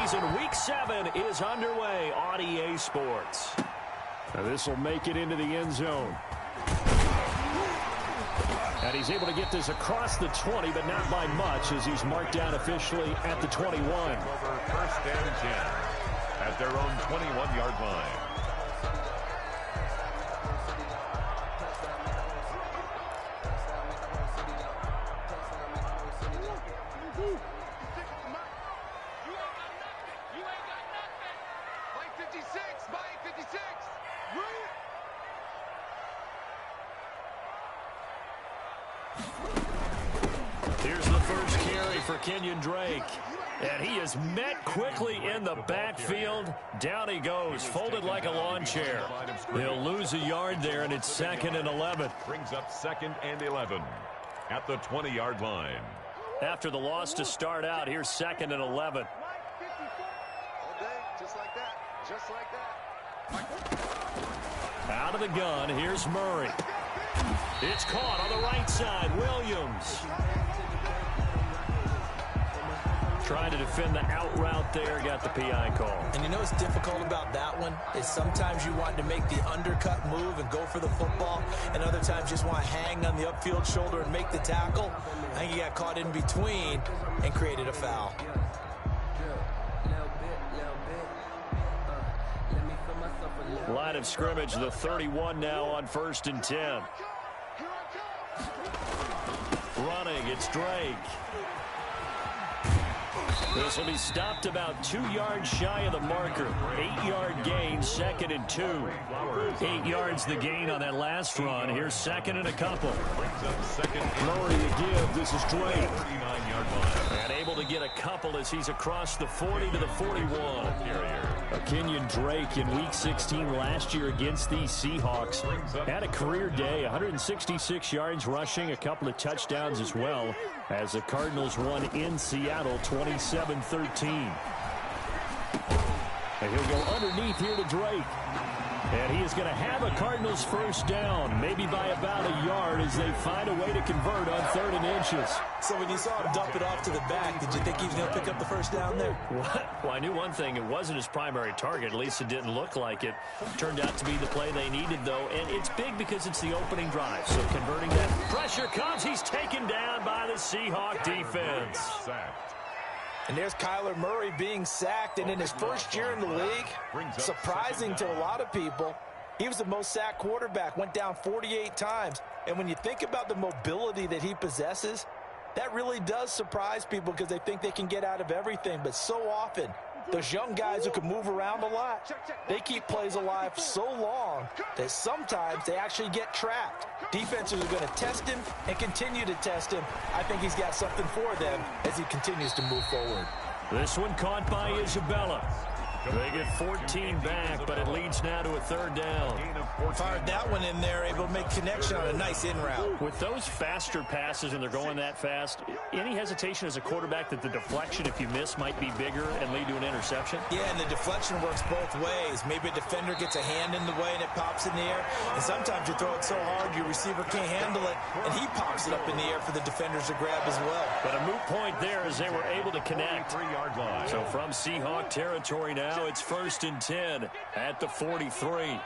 season. Week 7 is underway on EA Sports. Now this will make it into the end zone. And he's able to get this across the 20, but not by much, as he's marked down officially at the 21. Over first and 10 at their own 21-yard line. Here's the first carry for Kenyon Drake. And he is met quickly in the backfield. Down he goes, folded like a lawn chair. He'll lose a yard there, and it's 2nd and 11. Brings up 2nd and 11 at the 20-yard line. After the loss to start out, here's 2nd and 11. All day, just like that. Just like that. Out of the gun, here's Murray. It's caught on the right side. Williams trying to defend the out route there, got the PI call. And you know what's difficult about that one is sometimes you want to make the undercut move and go for the football, and other times just want to hang on the upfield shoulder and make the tackle. I think he got caught in between and created a foul. Line of scrimmage, the 31 now on 1st and 10. Running, it's Drake. This will be stopped about 2 yards shy of the marker. 8-yard gain, 2nd and 2. 8 yards the gain on that last run. Here's 2nd and a couple. Murray to give. This is Drake. And able to get a couple as he's across the 40 to the 41. Kenyon Drake in Week 16 last year against these Seahawks had a career day, 166 yards rushing, a couple of touchdowns as well, as the Cardinals won in Seattle 27-13. And he'll go underneath here to Drake. And he is going to have a Cardinals first down, maybe by about a yard, as they find a way to convert on 3rd and inches. So when you saw him dump it off to the back, did you think he was going to pick up the first down there? Well, I knew one thing. It wasn't his primary target. At least it didn't look like it. Turned out to be the play they needed, though. And it's big because it's the opening drive. So converting that. Pressure comes. He's taken down by the Seahawk defense. And there's Kyler Murray being sacked, and in his first year in the league, surprising to a lot of people, he was the most sacked quarterback, went down 48 times. And when you think about the mobility that he possesses, that really does surprise people because they think they can get out of everything. But so often, those young guys who can move around a lot, they keep plays alive so long that sometimes they actually get trapped. Defenses are going to test him and continue to test him. I think he's got something for them as he continues to move forward. This one caught by Isabella. They get 14 back, but it leads now to a 3rd down. Fired that one in there, able to make connection on a nice in route. With those faster passes and they're going that fast, any hesitation as a quarterback that the deflection, if you miss, might be bigger and lead to an interception? Yeah, and the deflection works both ways. Maybe a defender gets a hand in the way and it pops in the air. And sometimes you throw it so hard your receiver can't handle it, and he pops it up in the air for the defenders to grab as well. But a moot point there as they were able to connect. 3-yard line. So from Seahawk territory now, it's 1st and 10 at the 43.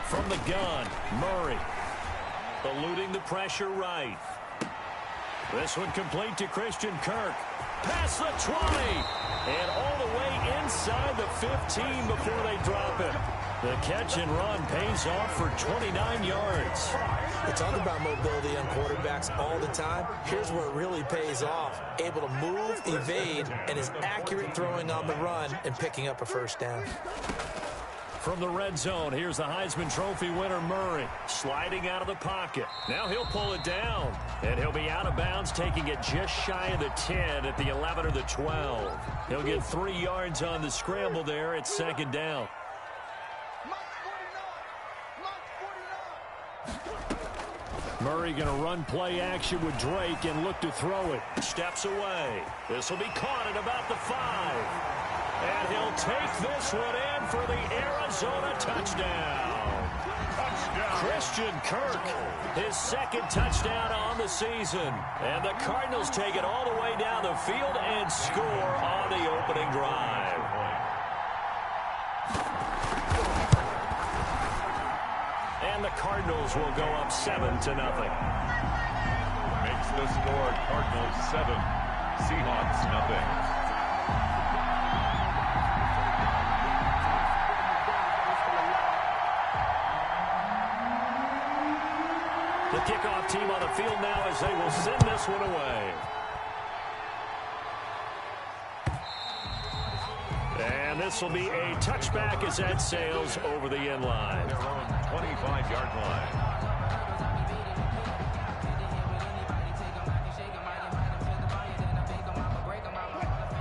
From the gun, Murray eluding the pressure right. This one complete to Christian Kirk. Past the 20 and all the way inside the 15 before they drop it. The catch and run pays off for 29 yards. We talk about mobility on quarterbacks all the time. Here's where it really pays off. Able to move, evade, and is accurate throwing on the run and picking up a first down. From the red zone, here's the Heisman Trophy winner, Murray, sliding out of the pocket. Now he'll pull it down, and he'll be out of bounds, taking it just shy of the 10 at the 11 or the 12. He'll get 3 yards on the scramble there at 2nd down. Murray going to run play action with Drake and look to throw it. Steps away. This will be caught at about the 5. And he'll take this one in for the Arizona touchdown. Christian Kirk, his 2nd touchdown on the season. And the Cardinals take it all the way down the field and score on the opening drive. And the Cardinals will go up 7-0. Makes the score Cardinals 7, Seahawks nothing. The kickoff team on the field now as they will send this one away. And this will be a touchback as that sails over the end line. Their own 25-yard line.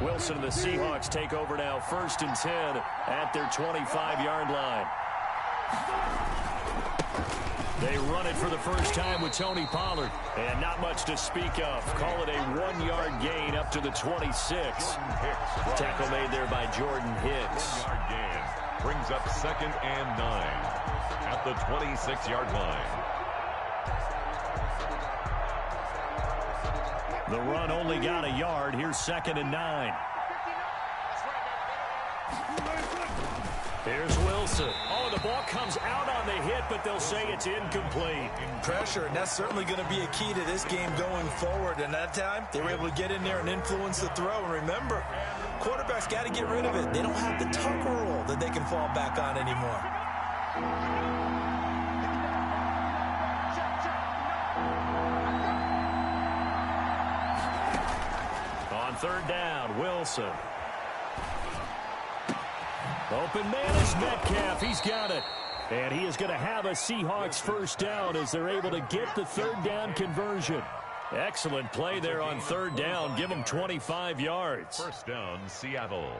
Wilson and the Seahawks take over now, 1st and 10 at their 25-yard line. They run it for the first time with Tony Pollard. And not much to speak of. Call it a 1-yard gain up to the 26. Tackle made there by Jordan Hicks. 1-yard gain brings up 2nd and 9 at the 26-yard line. The run only got a yard. Here's 2nd and 9. Here's Wilson. Oh, the ball comes out on the hit, but they'll say it's incomplete. Pressure, and that's certainly going to be a key to this game going forward. And that time, they were able to get in there and influence the throw. And remember, quarterbacks got to get rid of it. They don't have the tucker roll that they can fall back on anymore. On 3rd down, Wilson. Open man is Metcalf. He's got it. And he is going to have a Seahawks 1st down as they're able to get the 3rd down conversion. Excellent play there on 3rd down. Give them 25 yards. 1st down, Seattle.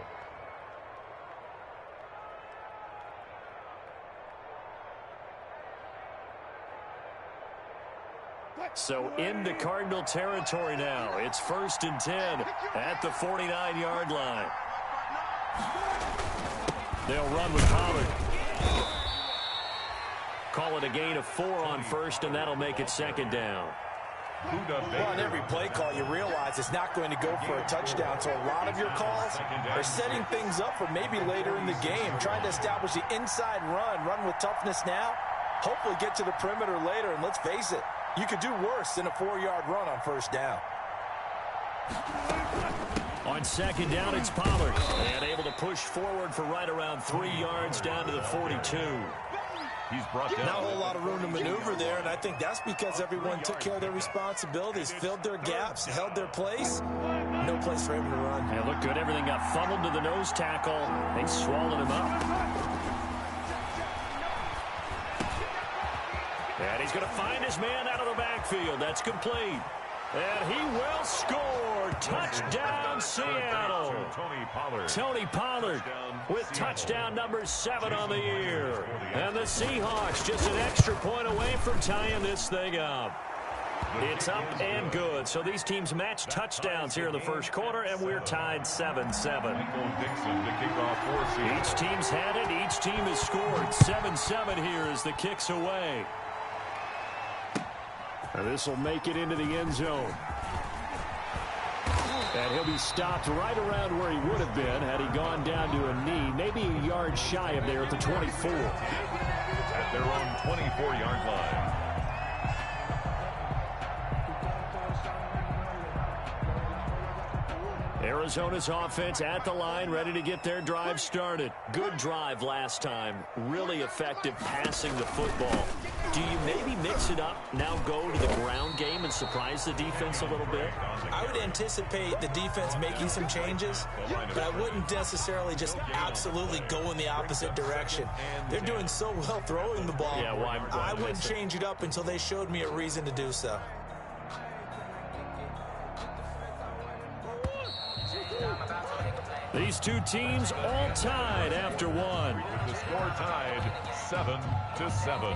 So into Cardinal territory now. It's 1st and 10 at the 49-yard line. They'll run with Pollard. Call it a gain of 4 on 1st, and that'll make it 2nd down. Well, on every play call, you realize it's not going to go for a touchdown. So a lot of your calls are setting things up for maybe later in the game, trying to establish the inside run with toughness now, hopefully get to the perimeter later. And let's face it, you could do worse than a 4-yard run on 1st down. On 2nd down, it's Pollard. And able to push forward for right around 3 yards down to the 42. He's brought down. Not a whole lot of room to maneuver there, and I think that's because everyone took care of their responsibilities, filled their gaps, held their place. No place for him to run. It looked good. Everything got funneled to the nose tackle. They swallowed him up. And he's going to find his man out of the backfield. That's complete. And he will score. Touchdown, Seattle. Tony Pollard with touchdown number 7 on the year. And the Seahawks just an extra point away from tying this thing up. It's up and good. So these teams match touchdowns here in the 1st quarter, and we're tied 7-7. Each team's had it. Each team has scored. 7-7 here as the kick's away. And this will make it into the end zone. And he'll be stopped right around where he would have been had he gone down to a knee, maybe a yard shy of there at the 24. At their own 24-yard line. Arizona's offense at the line, ready to get their drive started. Good drive last time. Really effective passing the football. Do you maybe mix it up, now go to the ground game and surprise the defense a little bit? I would anticipate the defense making some changes, but I wouldn't necessarily just absolutely go in the opposite direction. They're doing so well throwing the ball. Yeah, why I wouldn't change it up until they showed me a reason to do so. These two teams all tied after one. With the score tied 7-7.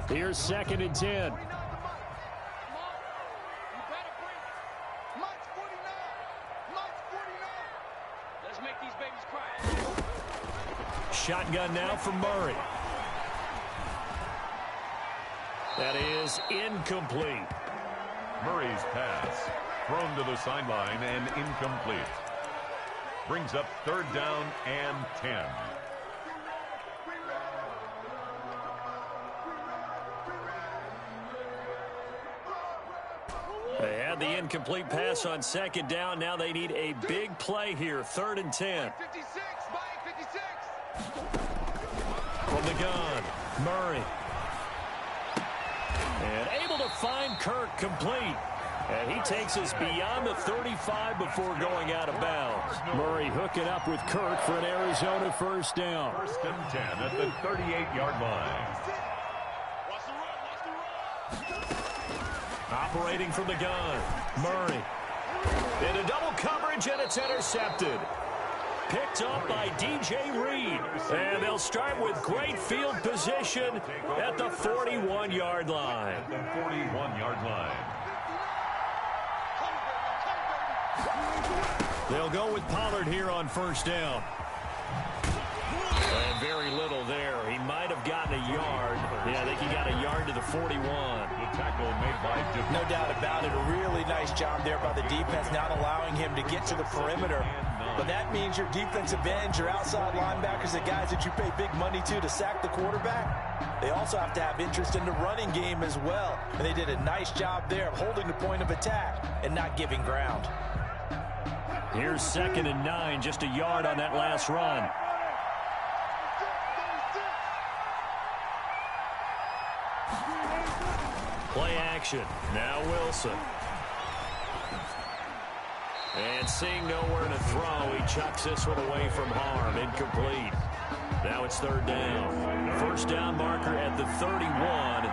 Here's 2nd and 10. Shotgun now for Murray. That is incomplete. Murray's pass thrown to the sideline and incomplete. Brings up 3rd down and 10. They had the incomplete pass on 2nd down. Now they need a big play here. 3rd and 10. 56, Mike, 56. From the gun, Murray. And able to find Kirk complete. And he takes us beyond the 35 before going out of bounds. Murray hooking up with Kirk for an Arizona 1st down. 1st and 10 at the 38-yard line. Operating from the gun, Murray. Into double coverage, and it's intercepted. Picked up by DJ Reed. And they'll start with great field position at the 41-yard line. At the 41-yard line. They'll go with Pollard here on 1st down. And very little there. He might have gotten a yard. Yeah, I think he got a yard to the 41. The tackle made by Duke. No doubt about it. A really nice job there by the defense, not allowing him to get to the perimeter. But that means your defensive ends, your outside linebackers, the guys that you pay big money to sack the quarterback, they also have to have interest in the running game as well. And they did a nice job there of holding the point of attack and not giving ground. Here's 2nd and 9, just a yard on that last run. Play action. Now Wilson. And seeing nowhere to throw, he chucks this one away from harm. Incomplete. Now it's 3rd down. 1st down marker at the 31.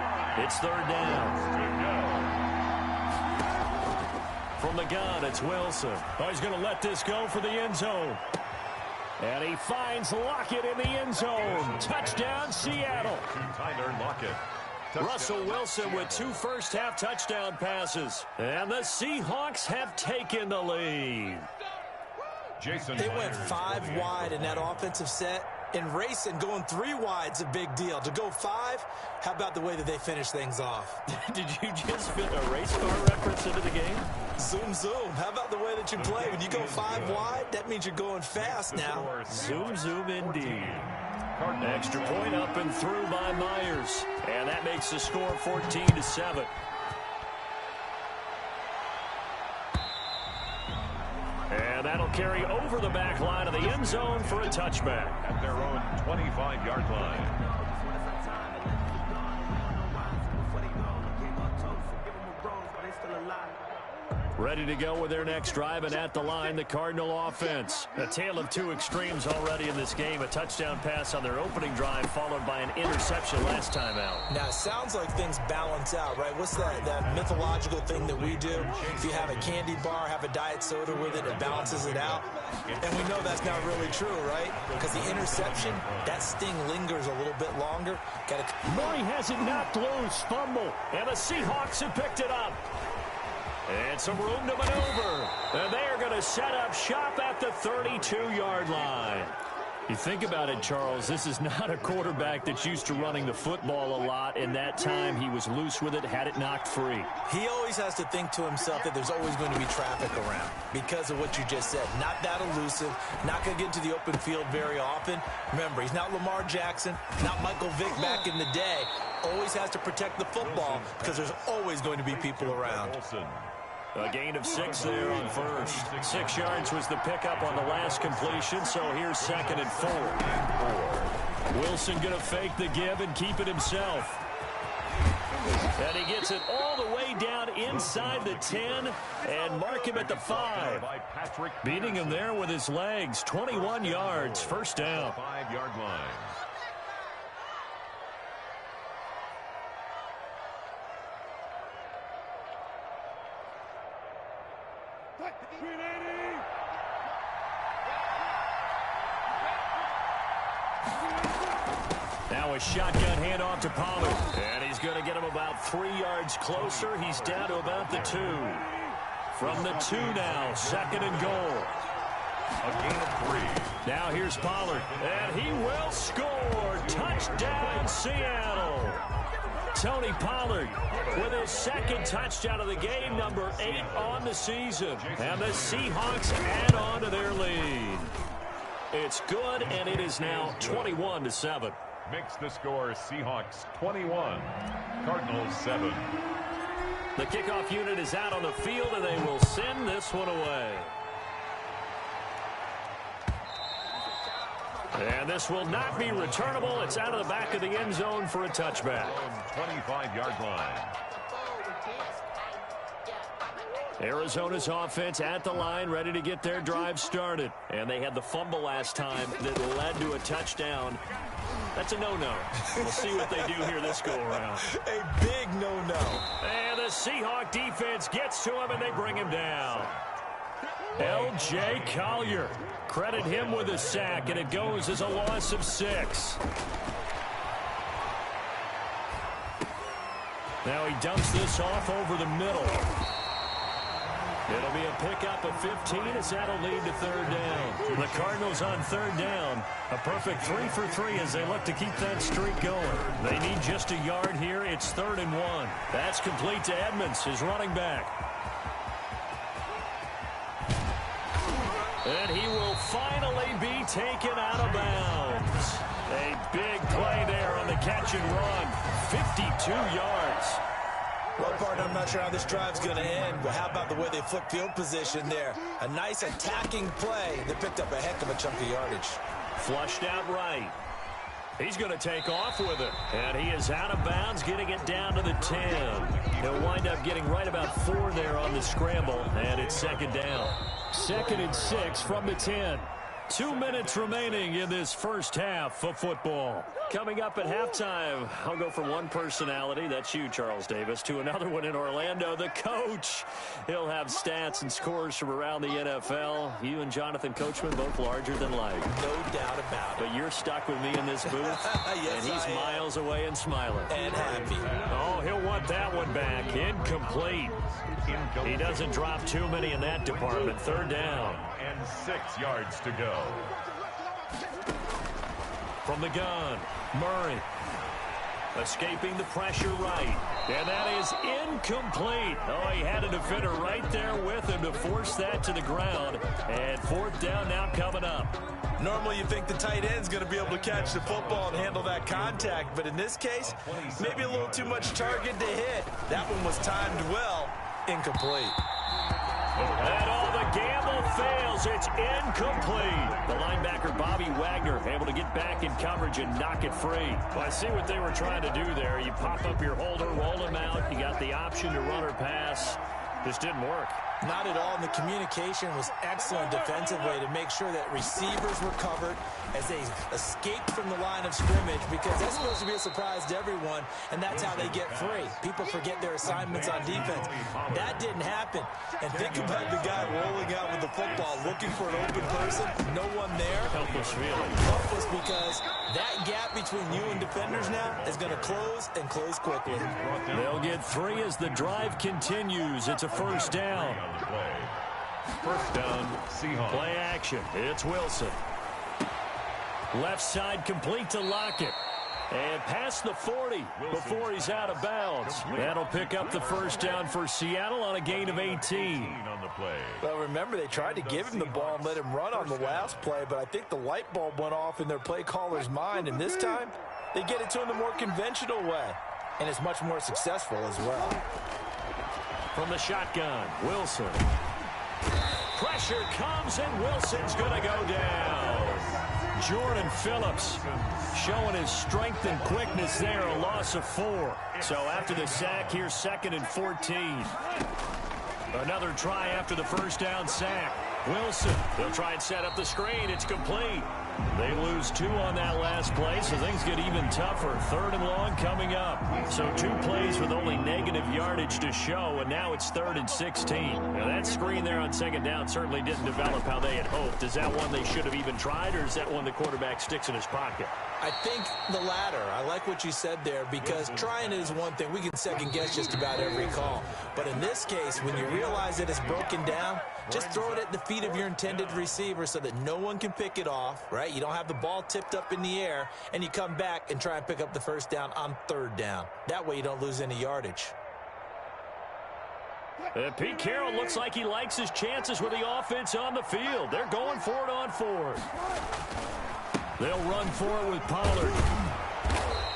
It's 3rd down. From the gun, it's Wilson. Oh, he's going to let this go for the end zone. And he finds Lockett in the end zone. Touchdown, Seattle. Tyler Lockett. Russell Wilson with 2 first-half touchdown passes. And the Seahawks have taken the lead. They went 5 wide in that offensive set. And racing, going 3 wide's a big deal. To go 5, how about the way that they finish things off? Did you just fit a race car reference into the game? Zoom, zoom. How about the way that you play? When you go 5 wide, that means you're going fast now. Zoom, zoom indeed. Extra point up and through by Myers. And that makes the score 14-7. And that'll carry over the back line of the end zone for a touchback. At their own 25-yard line. Ready to go with their next drive, and at the line, the Cardinal offense. A tale of 2 extremes already in this game. A touchdown pass on their opening drive, followed by an interception last time out. Now, it sounds like things balance out, right? What's that mythological thing that we do? If you have a candy bar, have a diet soda with it, it balances it out. And we know that's not really true, right? Because the interception, that sting lingers a little bit longer. Murray has it knocked loose, fumble, and the Seahawks have picked it up. And some room to maneuver. And they are going to set up shop at the 32-yard line. You think about it, Charles, this is not a quarterback that's used to running the football a lot. In that time, he was loose with it, had it knocked free. He always has to think to himself that there's always going to be traffic around because of what you just said. Not that elusive, not going to get into the open field very often. Remember, he's not Lamar Jackson, not Michael Vick back in the day. Always has to protect the football because there's always going to be people around. A gain of 6 there on first. 6 yards was the pickup on the last completion, so here's 2nd and 4. Wilson going to fake the give and keep it himself. And he gets it all the way down inside the 10 and mark him at the 5. Beating him there with his legs. 21 yards, 1st down. 5-yard line. Now a shotgun handoff to Pollard. And he's going to get him about 3 yards closer. He's down to about the 2. From the 2 now, 2nd and goal. A gain of 3. Now here's Pollard, and he will score. Touchdown, Seattle. Tony Pollard with his second touchdown of the game, number 8 on the season. And the Seahawks add on to their lead. It's good, and it is now 21-7. Makes the score Seahawks 21, Cardinals 7. The kickoff unit is out on the field, and they will send this one away. And this will not be returnable. It's out of the back of the end zone for a touchback. 25-yard line. Arizona's offense at the line, ready to get their drive started. And they had the fumble last time that led to a touchdown. That's a no-no. We'll see what they do here this go-around. A big no-no. And the Seahawk defense gets to him, and they bring him down. L.J. Collier. Credit him with a sack, and it goes as a loss of 6. Now he dumps this off over the middle. It'll be a pickup of 15 as that'll lead to 3rd down. The Cardinals on 3rd down. A perfect 3 for 3 as they look to keep that streak going. They need just a yard here. It's 3rd and 1. That's complete to Edmonds, his running back. And he will finally be taken out of bounds. A big play there on the catch and run. 52 yards. Well, partner, I'm not sure how this drive's going to end, but how about the way they flipped field position there? A nice attacking play that picked up a heck of a chunk of yardage. Flushed out right. He's going to take off with it. And he is out of bounds, getting it down to the 10. He'll wind up getting right about 4 there on the scramble, and it's 2nd down. 2nd and 6 from the 10. 2 minutes remaining in this first half of football. Coming up at halftime, I'll go from one personality, that's you, Charles Davis, to another one in Orlando, the coach. He'll have stats and scores from around the NFL. You and Jonathan Coachman, both larger than life. No doubt about it. But you're stuck with me in this booth, yes, and he's miles away and smiling. And happy. Oh, he'll want that one back. Incomplete. He doesn't drop too many in that department. 3rd down. And 6 yards to go. From the gun, Murray. Escaping the pressure right. And that is incomplete. Oh, he had a defender right there with him to force that to the ground. And 4th down now coming up. Normally you think the tight end's going to be able to catch the football and handle that contact. But in this case, maybe a little too much target to hit. That one was timed well. Incomplete. And all the gamble fails. It's incomplete. The linebacker, Bobby Wagner, able to get back in coverage and knock it free. Well, I see what they were trying to do there. You pop up your holder, roll him out. You got the option to run or pass. Just didn't work. Not at all, and the communication was excellent defensively to make sure that receivers were covered as they escaped from the line of scrimmage, because that's supposed to be a surprise to everyone, and that's how they get free. People forget their assignments on defense. That didn't happen. And think about the guy rolling out with the football, looking for an open person, no one there. Helpless feeling. Helpless because that gap between you and defenders now is going to close and close quickly. They'll get 3 as the drive continues. It's a 1st down. Play. 1st down, Seahawks. Play action. It's Wilson. Left side complete to Lockett. And past the 40 before he's out of bounds. That'll pick up the 1st down for Seattle on a gain of 18. On the play. Well, remember, they tried to give him the ball and let him run on the last play, but I think the light bulb went off in their play caller's mind, and this time they get it to him the more conventional way, and it's much more successful as well. From the shotgun, Wilson. Pressure comes, and Wilson's going to go down. Jordan Phillips showing his strength and quickness there, a loss of 4. So after the sack, here's 2nd and 14. Another try after the 1st down sack. Wilson, they'll try and set up the screen. It's complete. They lose 2 on that last play, so things get even tougher. 3rd and long coming up. So 2 plays with only negative yardage to show, and now it's 3rd and 16. Now that screen there on 2nd down certainly didn't develop how they had hoped. Is that one they should have even tried, or is that one the quarterback sticks in his pocket? I think the latter. I like what you said there, because trying it is one thing. We can second guess just about every call. But in this case, when you realize that it's broken down, just throw it at the feet of your intended receiver so that no one can pick it off, right? You don't have the ball tipped up in the air, and you come back and try and pick up the 1st down on 3rd down. That way you don't lose any yardage. Pete Carroll looks like he likes his chances with the offense on the field. They're going for it on 4th. They'll run for it with Pollard.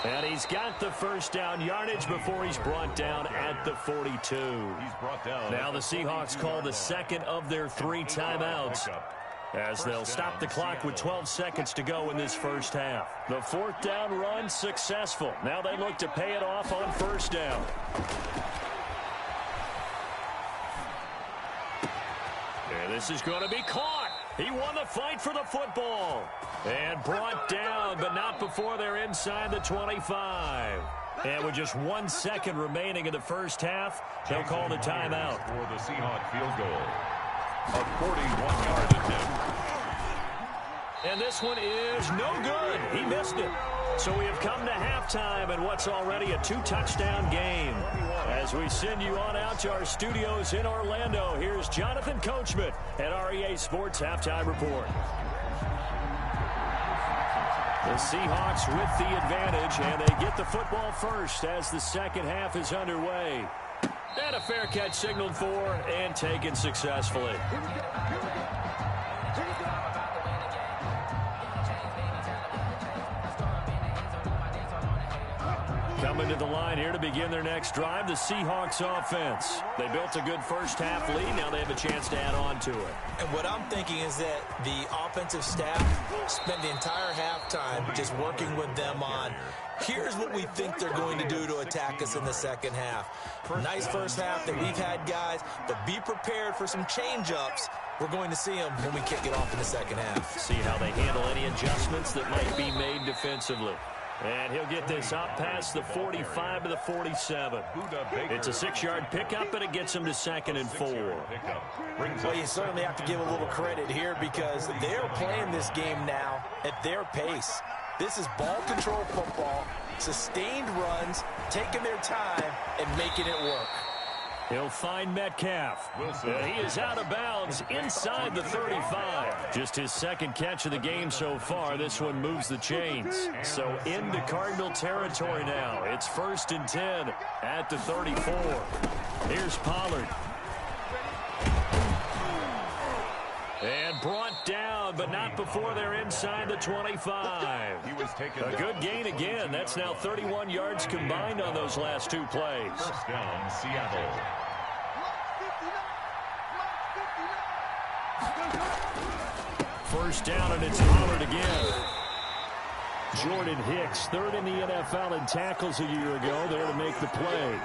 And he's got the 1st down yardage before he's brought down at the 42. He's brought down. Now the Seahawks call the 2nd of their 3 timeouts, as they'll stop the clock with 12 seconds to go in this 1st half. The 4th down run successful. Now they look to pay it off on 1st down. And this is going to be caught. He won the fight for the football. And brought down, but not before they're inside the 25. And with just 1 second remaining in the 1st half, they'll call the timeout. For the Seahawks field goal. A 41-yard attempt. And this one is no good. He missed it. So we have come to halftime in what's already a 2-touchdown game. As we send you on out to our studios in Orlando, here's Jonathan Coachman at REA Sports Halftime Report. The Seahawks with the advantage, and they get the football first as the 2nd half is underway. And a fair catch signaled for and taken successfully. Coming to the line here to begin their next drive, the Seahawks offense. They built a good 1st half lead. Now they have a chance to add on to it. And what I'm thinking is that the offensive staff spent the entire halftime just working with them on, here's what we think they're going to do to attack us in the 2nd half. Nice 1st half that we've had, guys, but be prepared for some change-ups. We're going to see them when we kick it off in the 2nd half. See how they handle any adjustments that might be made defensively. And he'll get this up past the 45 to the 47. It's a 6-yard pickup, but it gets him to 2nd and 4. Well, you certainly have to give a little credit here, because they're playing this game now at their pace. This is ball control football, sustained runs, taking their time, and making it work. He'll find Metcalf. And he is out of bounds inside the 35. Just his 2nd catch of the game so far. This one moves the chains. So into Cardinal territory now. It's 1st and 10 at the 34. Here's Pollard. And brought down, but not before they're inside the 25. A good gain again. That's now 31 yards combined on those last 2 plays. 1st down, Seattle. First down, and it's Pollard again. Jordan Hicks, 3rd in the NFL in tackles a year ago, there to make the play.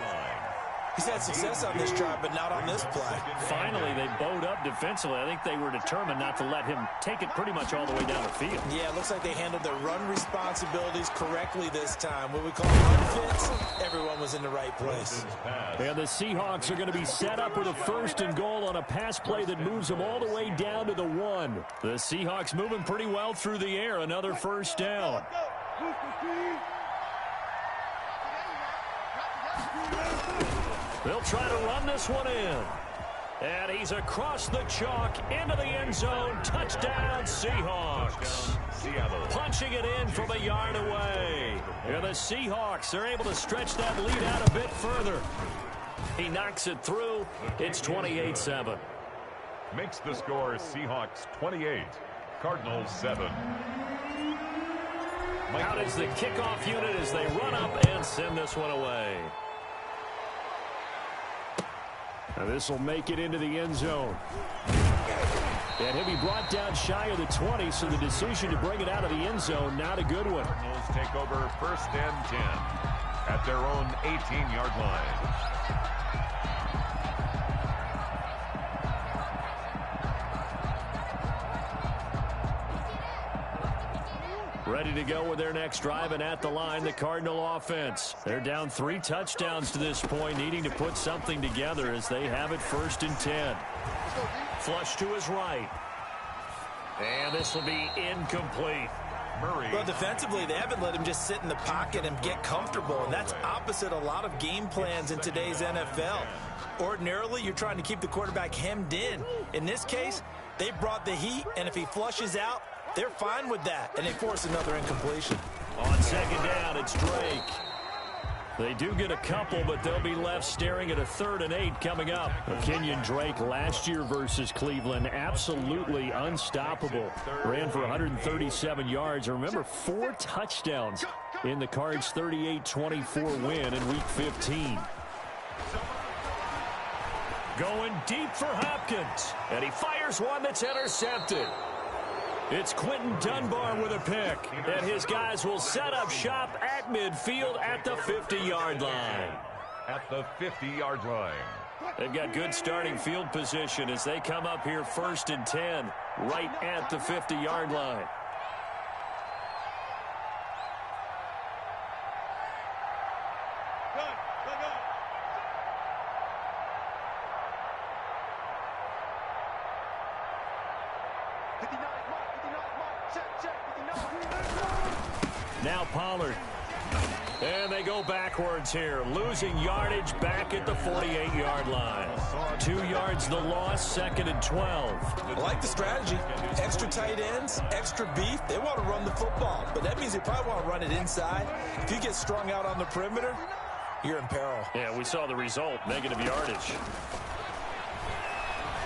He's had success on this drive, but not on this play. Finally, they bowed up defensively. I think they were determined not to let him take it pretty much all the way down the field. Yeah, it looks like they handled their run responsibilities correctly this time. What we call run fits, everyone was in the right place. And the Seahawks are going to be set up with a 1st and goal on a pass play that moves them all the way down to the 1. The Seahawks moving pretty well through the air. Another 1st down. They'll try to run this one in. And he's across the chalk into the end zone. Touchdown, Seahawks. Punching it in from a yard away. And the Seahawks are able to stretch that lead out a bit further. He knocks it through. It's 28-7. Makes the score Seahawks 28, Cardinals 7. Out is the kickoff unit as they run up and send this one away. Now this will make it into the end zone. And he'll be brought down shy of the 20, so the decision to bring it out of the end zone, not a good one. Cardinals take over 1st and 10 at their own 18-yard line. Ready to go with their next drive, and at the line, the Cardinal offense. They're down 3 touchdowns to this point, needing to put something together as they have it 1st and 10. Flush to his right. And this will be incomplete. Murray. Well, defensively, they haven't let him just sit in the pocket and get comfortable, and that's opposite a lot of game plans in today's NFL. Ordinarily, you're trying to keep the quarterback hemmed in. In this case, they brought the heat, and if he flushes out, they're fine with that, and they force another incompletion. On 2nd down, it's Drake. They do get a couple, but they'll be left staring at a 3rd and 8 coming up. Kenyon Drake last year versus Cleveland, absolutely unstoppable. Ran for 137 yards. Remember, 4 touchdowns in the Cards' 38-24 win in Week 15. Going deep for Hopkins, and he fires one that's intercepted. It's Quentin Dunbar with a pick, and his guys will set up shop at midfield at the 50-yard line. At the 50-yard line. They've got good starting field position as they come up here 1st and 10, right at the 50-yard line. Now Pollard. And they go backwards here, losing yardage back at the 48-yard line. 2 yards the loss, 2nd and 12. I like the strategy. Extra tight ends, extra beef. They want to run the football, but that means they probably want to run it inside. If you get strung out on the perimeter, you're in peril. Yeah, we saw the result, negative yardage.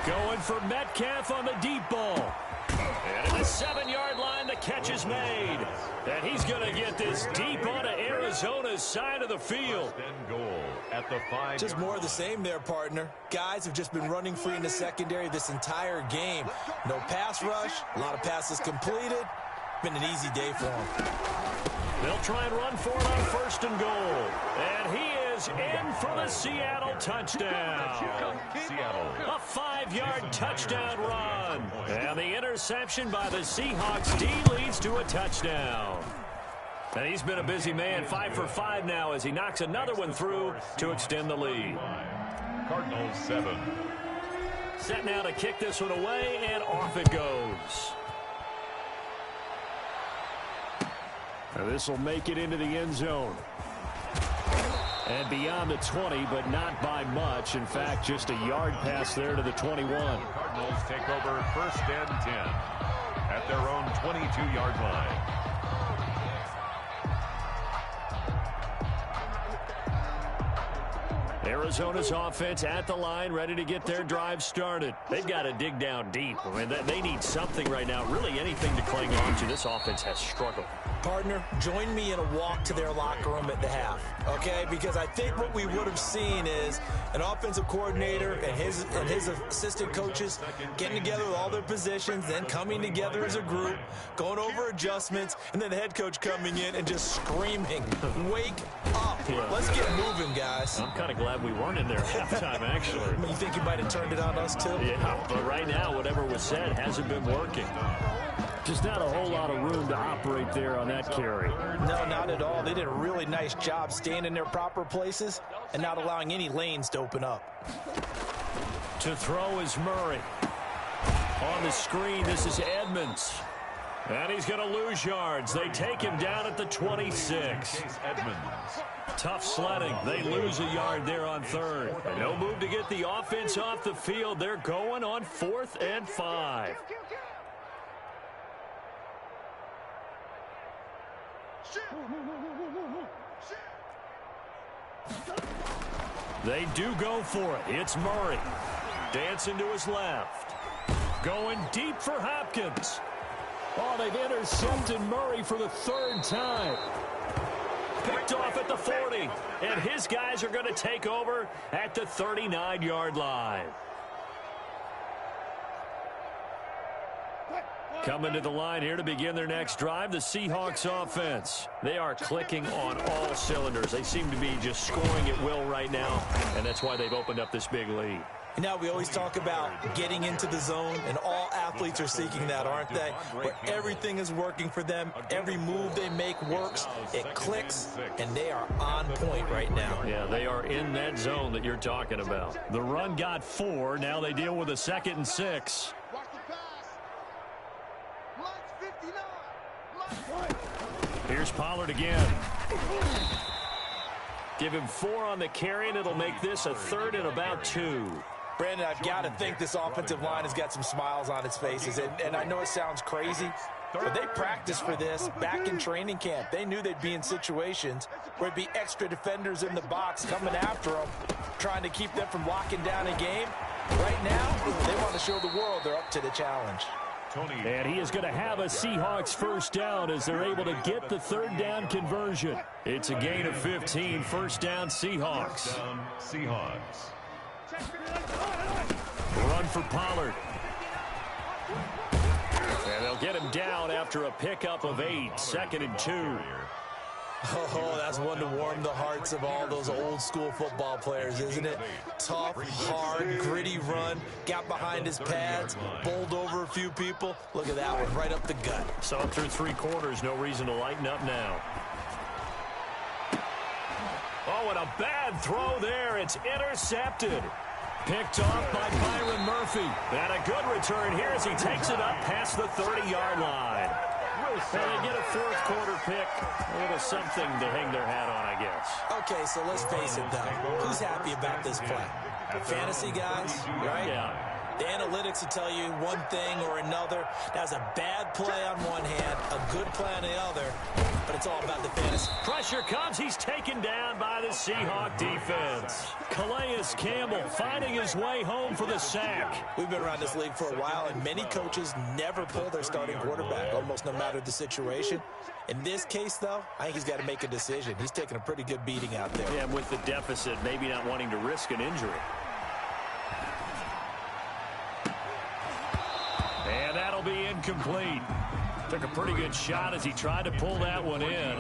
Going for Metcalf on the deep ball. And at the 7-yard line, the catch is made. And he's going to get this deep onto Arizona's side of the field. Goal at the 5. Just more of the same there, partner. Guys have just been running free in the secondary this entire game. No pass rush, a lot of passes completed. Been an easy day for them. They'll try and run for it on 1st and goal. And he is in for the Seattle touchdown. Seattle. A 5-yard touchdown run. And the interception by the Seahawks D leads to a touchdown. And he's been a busy man, 5 for 5 now as he knocks another one through to extend the lead. Cardinals 7. Set now to kick this one away, and off it goes. Now this will make it into the end zone. And beyond the 20, but not by much. In fact, just a yard pass there to the 21. Cardinals take over 1st and 10 at their own 22-yard line. Arizona's offense at the line, ready to get their drive started. They've got to dig down deep. I mean, they need something right now, really anything to cling on to. This offense has struggled. Partner, join me in a walk to their locker room at the half, okay? Because I think what we would have seen is an offensive coordinator and his assistant coaches getting together with all their positions, then coming together as a group, going over adjustments, and then the head coach coming in and just screaming, "Wake up. Yeah. Let's get moving, guys." I'm kind of glad we weren't in there at halftime, actually. I mean, you think you might have turned it on us, too? Yeah, but right now, whatever was said hasn't been working. Just not a whole lot of room to operate there on that carry. No, not at all. They did a really nice job staying in their proper places and not allowing any lanes to open up. To throw is Murray. On the screen, this is Edmonds. And he's going to lose yards. They take him down at the 26. Edmonds. Tough sledding. They lose a yard there on 3rd. No move to get the offense off the field. They're going on 4th and 5. They do go for it. It's Murray. Dancing to his left. Going deep for Hopkins. Oh, they've intercepted Murray for the 3rd time. Picked off at the 40. And his guys are going to take over at the 39-yard line. Coming to the line here to begin their next drive, the Seahawks offense. They are clicking on all cylinders. They seem to be just scoring at will right now, and that's why they've opened up this big lead. Now, we always talk about getting into the zone, and all athletes are seeking that, aren't they? Where everything is working for them, every move they make works, it clicks, and they are on point right now. Yeah, they are in that zone that you're talking about. The run got 4. Now they deal with a 2nd and 6. Here's Pollard again. Give him 4 on the carry, and it'll make this a 3rd and about 2. Brandon, I've got to think this offensive line has got some smiles on its faces. And I know it sounds crazy, but they practiced for this back in training camp. They knew they'd be in situations where it'd be extra defenders in the box coming after them, trying to keep them from locking down a game. Right now, they want to show the world they're up to the challenge. And he is going to have a Seahawks first down as they're able to get the 3rd down conversion. It's a gain of 15, first down Seahawks. Run for Pollard. And they'll get him down after a pickup of 8, 2nd and 2. Oh, that's one to warm the hearts of all those old school football players, isn't it? Tough, hard, gritty run, got behind his pads, bowled over a few people. Look at that one, right up the gut. Saw through 3 quarters, no reason to lighten up now. Oh, and a bad throw there. It's intercepted. Picked off by Byron Murphy. And a good return here as he takes it up past the 30-yard line. And they get a 4th quarter pick. A little something to hang their hat on, I guess. Okay, so let's face it, though. Who's happy about this play? Fantasy guys, right? Yeah. The analytics will tell you one thing or another. That's a bad play on one hand, a good play on the other, but it's all about the fantasy. Pressure comes. He's taken down by the Seahawk defense. Calais Campbell finding his way home for the sack. We've been around this league for a while, and many coaches never pull their starting quarterback, almost no matter the situation. In this case, though, I think he's got to make a decision. He's taking a pretty good beating out there. Yeah, with the deficit, maybe not wanting to risk an injury. And that'll be incomplete. Took a pretty good shot as he tried to pull that one in.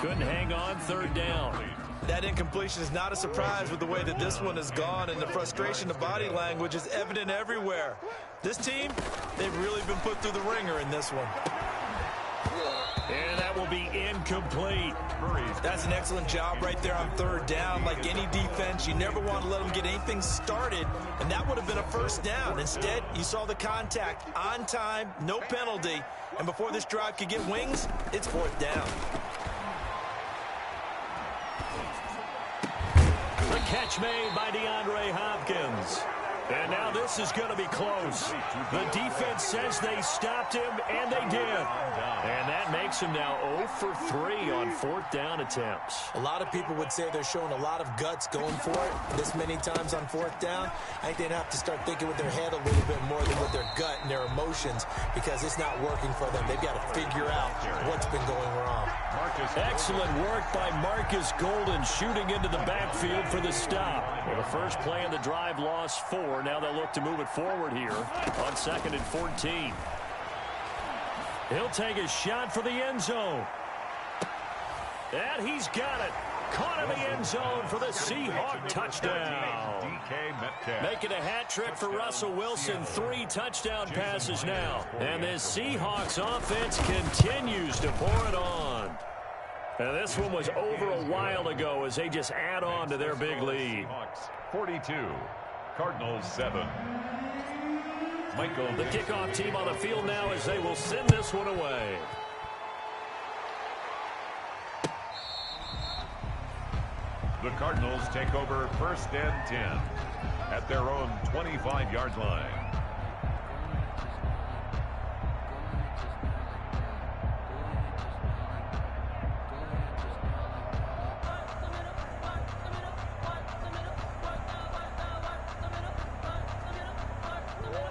Couldn't hang on, 3rd down. That incompletion is not a surprise with the way that this one has gone, and the frustration of body language is evident everywhere. This team, they've really been put through the ringer in this one. And that will be incomplete. That's an excellent job right there on 3rd down. Like any defense, you never want to let them get anything started, and that would have been a first down. Instead, you saw the contact on time, no penalty, and before this drive could get wings, it's 4th down. The catch made by DeAndre Hopkins. And now this is going to be close. The defense says they stopped him, and they did. And that makes him now 0 for 3 on 4th down attempts. A lot of people would say they're showing a lot of guts going for it this many times on 4th down. I think they'd have to start thinking with their head a little bit more than with their gut and their emotions, because it's not working for them. They've got to figure out what's been going wrong. Excellent work by Marcus Golden, shooting into the backfield for the stop. Well, the first play of the drive lost 4. Now they'll look to move it forward here on 2nd and 14. He'll take a shot for the end zone. And he's got it. Caught in the end zone for the Seahawk touchdown. Making a hat trick for Russell Wilson. 3 touchdown passes now. And this Seahawks offense continues to pour it on. And this one was over a while ago as they just add on to their big lead. 42, Cardinals 7. Michael, the kickoff team on the field now as they will send this one away. The Cardinals take over 1st and 10 at their own 25-yard line.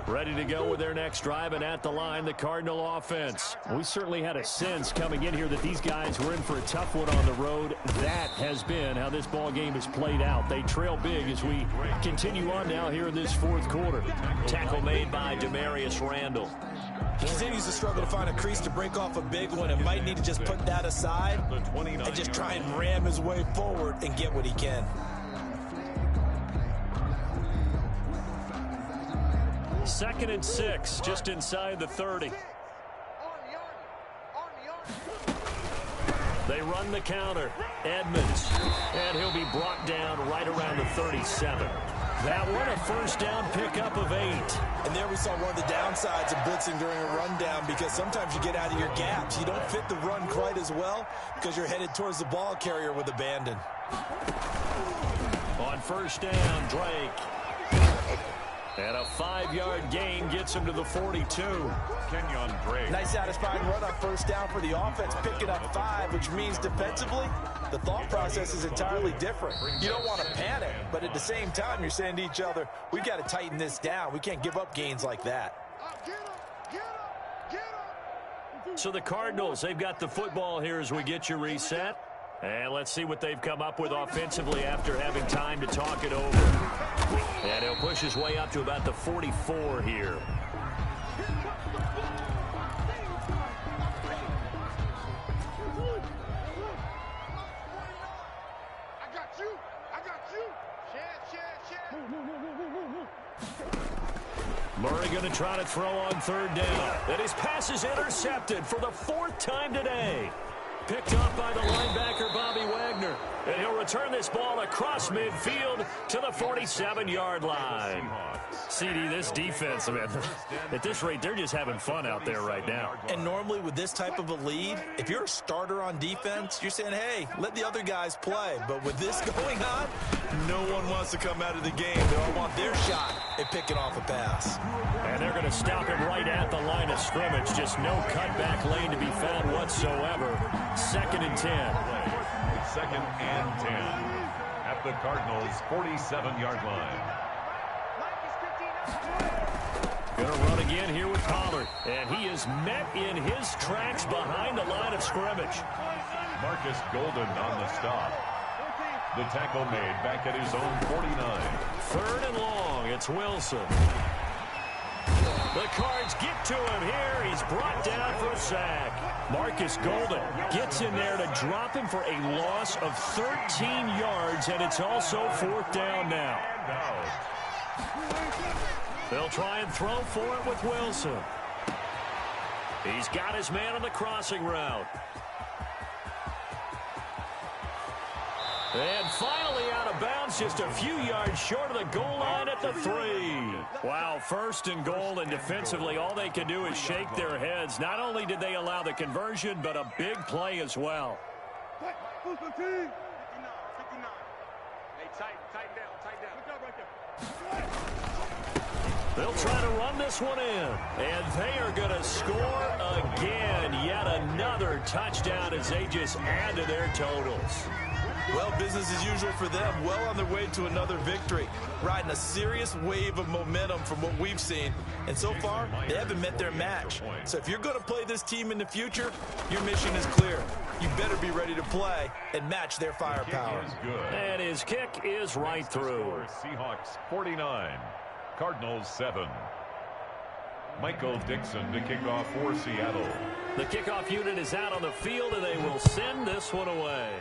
Ready to go with their next drive, and at the line, the Cardinal offense. We certainly had a sense coming in here that these guys were in for a tough one on the road. That has been how this ball game has played out. They trail big as we continue on now here in this 4th quarter. Tackle made by Demarius Randall. He continues to struggle to find a crease to break off a big one, and might need to just put that aside and just try and ram his way forward and get what he can. 2nd and 6, just inside the 30. They run the counter. Edmonds. And he'll be brought down right around the 37. That one a first down pickup of 8. And there we saw one of the downsides of blitzing during a rundown, because sometimes you get out of your gaps. You don't fit the run quite as well because you're headed towards the ball carrier with abandon. On first down, Drake. And a 5-yard gain gets him to the 42. Kenyon Drake. Nice satisfying run on first down for the offense, picking up 5, which means defensively, the thought process is entirely different. You don't want to panic, but at the same time, you're saying to each other, we've got to tighten this down. We can't give up gains like that. So the Cardinals, they've got the football here as we get you reset. And let's see what they've come up with offensively after having time to talk it over. And he'll push his way up to about the 44 here. Murray going to try to throw on 3rd down. And his pass is intercepted for the 4th time today. Picked up by the linebacker, Bobby Wagner. And he'll return this ball across midfield to the 47-yard line. CD, this defense, man, at this rate, they're just having fun out there right now. And normally with this type of a lead, if you're a starter on defense, you're saying, hey, let the other guys play. But with this going on, no one wants to come out of the game. They all want their shot at picking off a pass. And they're going to stop him right at the line of scrimmage. Just no cutback lane to be found whatsoever. 2nd and 10. 2nd and 10 at the Cardinals' 47-yard line. Going to run again here with Pollard. And he is met in his tracks behind the line of scrimmage. Marcus Golden on the stop. The tackle made back at his own 49. 3rd and long. It's Wilson. The Cards get to him here. He's brought down for a sack. Marcus Golden gets in there to drop him for a loss of 13 yards, and it's also 4th down now. They'll try and throw for it with Wilson. He's got his man on the crossing route. And finally out of bounds, just a few yards short of the goal line at the 3. Wow, 1st and goal, and defensively all they can do is shake their heads. Not only did they allow the conversion, but a big play as well. They'll try to run this one in, and they are going to score again. Yet another touchdown as they just add to their totals. Well, business as usual for them. Well on their way to another victory. Riding a serious wave of momentum from what we've seen. And so far, they haven't met their match. So if you're going to play this team in the future, your mission is clear. You better be ready to play and match their firepower. And his kick is right through. Seahawks 49, Cardinals 7. Michael Dixon to kick off for Seattle. The kickoff unit is out on the field, and they will send this one away.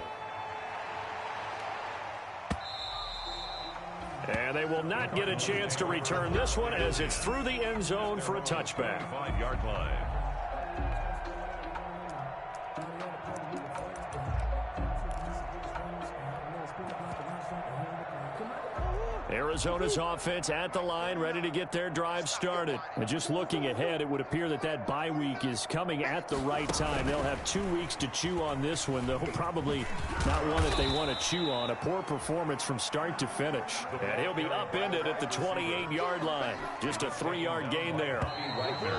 And they will not get a chance to return this one as it's through the end zone for a touchback. 5-yard line. Arizona's offense at the line, ready to get their drive started. And just looking ahead, it would appear that that bye week is coming at the right time. They'll have 2 weeks to chew on this one, though probably not one that they want to chew on. A poor performance from start to finish. And he'll be upended at the 28-yard line. Just a 3-yard gain there.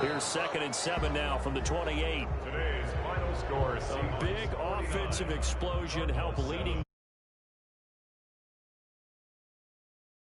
Here's 2nd and 7 now from the 28. Today's final score. A big offensive explosion helped leading